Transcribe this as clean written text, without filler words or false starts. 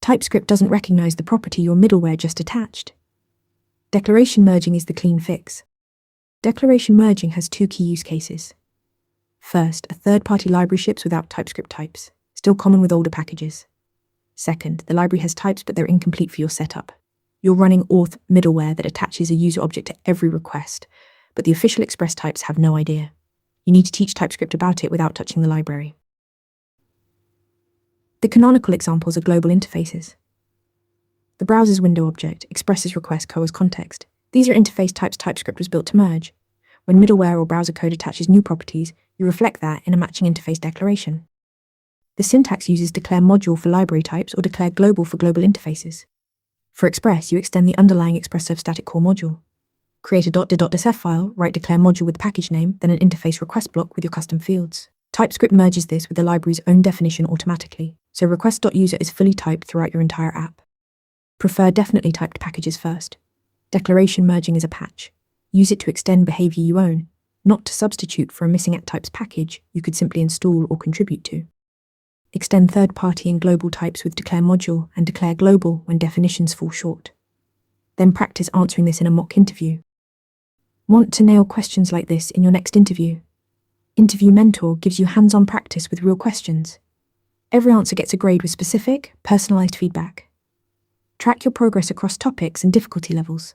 TypeScript doesn't recognize the property your middleware just attached. Declaration merging is the clean fix. Declaration merging has two key use cases. First, a third-party library ships without TypeScript types, still common with older packages. Second, the library has types but they're incomplete for your setup. You're running auth middleware that attaches a user object to every request, but the official Express types have no idea. You need to teach TypeScript about it without touching the library. The canonical examples are global interfaces. The browser's window object, Express's request co as context. These are interface types TypeScript was built to merge. When middleware or browser code attaches new properties, you reflect that in a matching interface declaration. The syntax uses declare module for library types or declare global for global interfaces. For Express, you extend the underlying Express Serve static core module. Create a .did.sf file, write declare module with package name, then an interface request block with your custom fields. TypeScript merges this with the library's own definition automatically, so request.user is fully typed throughout your entire app. Prefer definitely typed packages first. Declaration merging is a patch. Use it to extend behavior you own, not to substitute for a missing @types package you could simply install or contribute to. Extend third-party and global types with declare module and declare global when definitions fall short. Then practice answering this in a mock interview. Want to nail questions like this in your next interview? Interview Mentor gives you hands-on practice with real questions. Every answer gets a grade with specific, personalized feedback. Track your progress across topics and difficulty levels.